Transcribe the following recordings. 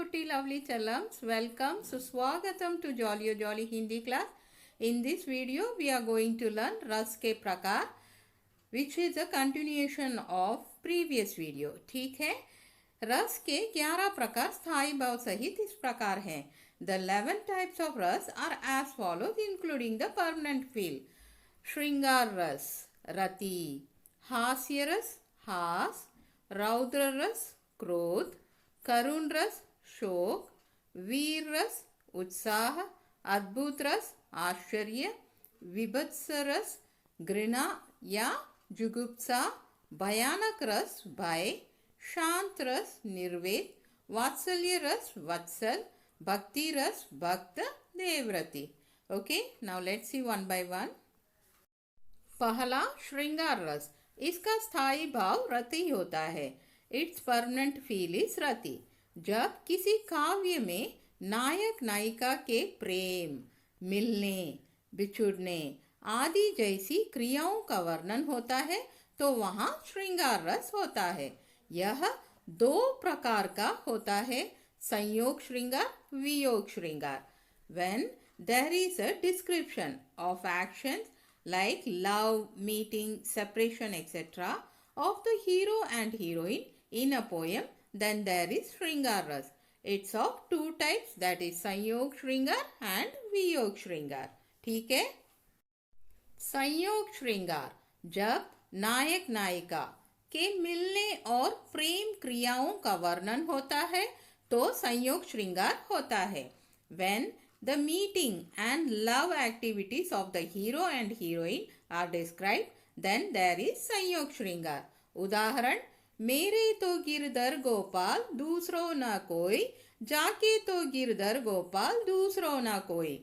Putti lovely challams. Welcome. Suswagatam to Jolly Jolly Hindi class. In this video, we are going to learn Ras ke prakar, which is a continuation of previous video. ठीक है. रस के 11 प्रकार स्थायी भाव सहित इस प्रकार हैं. The 11 types of ras are as follows, including the permanent feel. श्रृंगार रस, रति. हास्य रस, हास. रौद्र रस, क्रोध. करुण रस, शोक. वीर रस, उत्साह. अद्भुत रस, आश्चर्य. विभत्स रस, घृणा या जुगुप्सा. भयानक रस, भय. शांत रस, निर्वेद. वात्सल्य रस, वत्सल. भक्ति रस, भक्त. देवव्रति. Okay, now let's see one by one. पहला श्रृंगार रस. इसका स्थायी भाव रति होता है. इट्स परमानेंट फील इज रति. जब किसी काव्य में नायक नायिका के प्रेम, मिलने, बिछुड़ने आदि जैसी क्रियाओं का वर्णन होता है तो वहाँ श्रृंगार रस होता है. यह दो प्रकार का होता है, संयोग श्रृंगार, वियोग श्रृंगार. When there is a description of actions like love, meeting, separation, etc. of the hero and heroine in a poem, then there is Shringar Ras. It's of two types, that is Sanyog Shringar and Viyog Shringar. ठीक है. संयोग श्रृंगार जब नायक नायिका के मिलने और प्रेम क्रियाओं का वर्णन होता है तो संयोग श्रृंगार होता है. When the meeting and love activities of the hero and heroine are described, then there is संयोग श्रृंगार. उदाहरण, मेरे तो गिरधर गोपाल दूसरों न कोई, जाके तो गिरधर गोपाल दूसरों न कोई.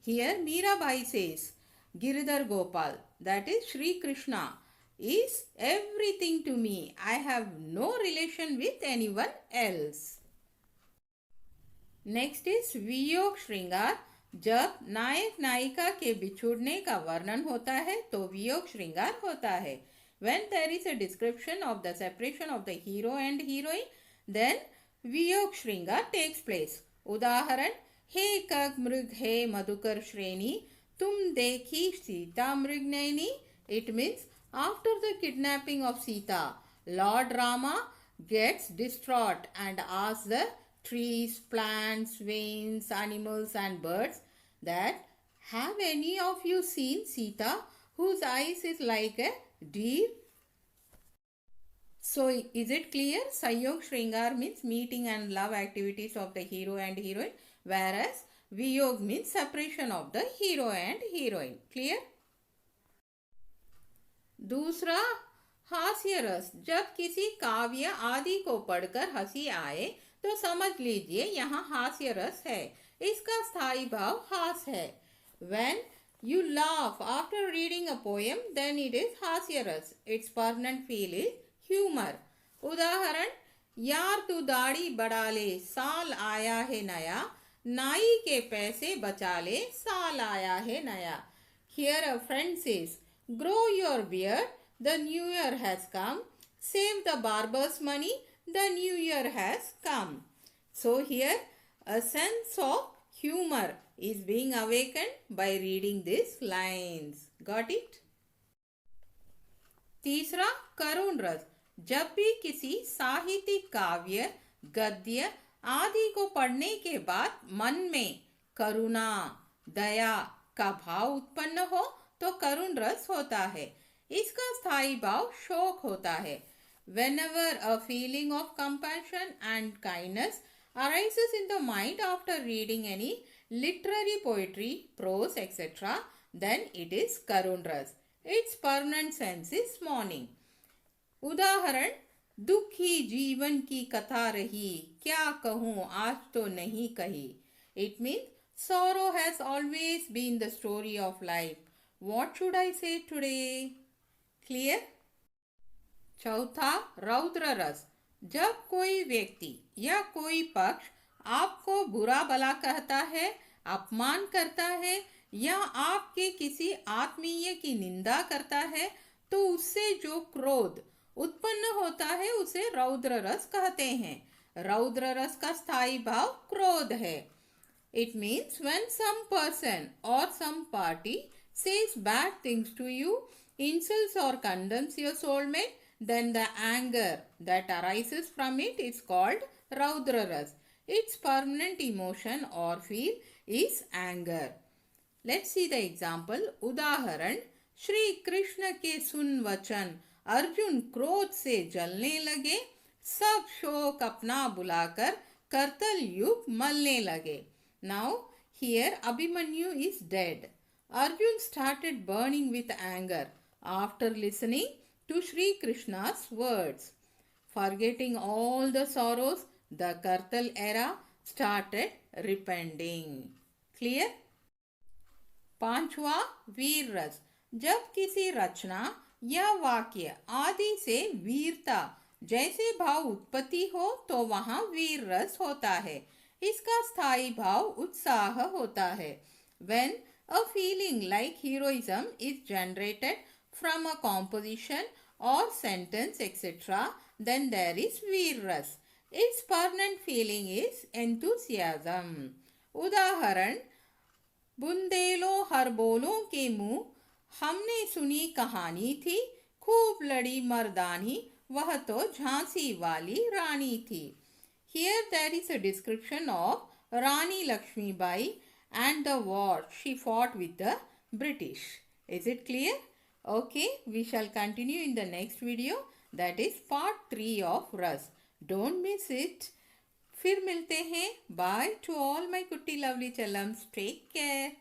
Here Mirabai says, Giridhar Gopal, that is Shri Krishna, is everything to me. I have no relation with anyone else. Next is वियोग श्रृंगार. जब नायक नायिका के बिछुड़ने का वर्णन होता है तो वियोग श्रृंगार होता है. When there is a description of the separation of the hero and heroine, then वियोग श्रृंगार takes place. उदाहरण, हे कग मृग हे मधुकर श्रेणी, तुम देखी Sita Mriganayani. It means after the kidnapping of Sita, Lord Rama gets distraught and asks the trees, plants, winds, animals and birds that, have any of you seen Sita whose eyes is like a deer? So is it clear? Sanyog Shringar means meeting and love activities of the hero and heroine, whereas Viyog means separation of the hero and heroine. Clear? दूसरा, हास्य रस. जब किसी काव्य आदि को पढ़कर हंसी आए तो समझ लीजिए यहाँ हास्य रस है. इसका स्थायी भाव हास है. When you laugh after reading a poem, then it is हास्य रस. Its permanent feel is humor. उदाहरण, यार तू दाढ़ी बढ़ा ले, साल आया है नया, नाई के पैसे बचा ले, साल आया है नया. Here a friend says, grow your beard, the new year has come. Save the barber's money, the new year has come. So here a sense of humor is being awakened by reading these lines. Got it? तीसरा, करुण रस. जब भी किसी साहित्यिक काव्य, गद्य आदि को पढ़ने के बाद मन में करुणा, दया का भाव उत्पन्न हो तो करुण रस होता है. इसका स्थायी भाव शोक होता है. Whenever a feeling of compassion and kindness arises in the mind after reading any literary poetry, prose, etc., then it is karun ras. Its permanent sense is mourning. उदाहरण, दुखी जीवन की कथा रही, क्या कहूँ आज तो नहीं कही. It means sorrow has always been the story of life. What should I say today? Clear? चौथा, रौद्र रस. जब कोई व्यक्ति या कोई पक्ष आपको बुरा भला कहता है, अपमान करता है या आपके किसी आत्मीय की निंदा करता है तो उससे जो क्रोध उत्पन्न होता है उसे रौद्र रस कहते हैं. रौद्र रस का स्थायी भाव क्रोध है. It means when some person or some party says bad things to you, insults or condemns your soulmate, then the anger that arises from it is called Raudra ras. Its permanent emotion or feel is anger. Let's see the example. उदाहरण, श्री कृष्ण के सुन वचन अर्जुन क्रोध से जलने लगे, सब शोक अपना बुलाकर करतल युग मलने लगे. Now here Abhimanyu is dead. Arjun started burning with anger after listening to Sri Krishna's words. Forgetting all the sorrows, the Kartal era started repenting. Clear? पांचवा वीर रस. जब किसी रचना या वाक्य आदि से वीरता जैसे भाव उत्पत्ति हो तो वहाँ वीर रस होता है. इसका स्थायी भाव उत्साह होता है. When a feeling like heroism is generated from a composition or sentence etc., then there is वीर रस. Its permanent feeling is enthusiasm. उदाहरण, बुंदेलो हर बोलों के मुंह, हमने सुनी कहानी थी, खूब लड़ी मर्दानी, वह तो झांसी वाली रानी थी. Here there is a description of Rani Lakshmi Bai and the war she fought with the British. Is it clear? Okay, we shall continue in the next video, that is part 3 of Ras. Don't miss it. फिर मिलते हैं. Bye to all my कुट्टी lovely challams. Take care.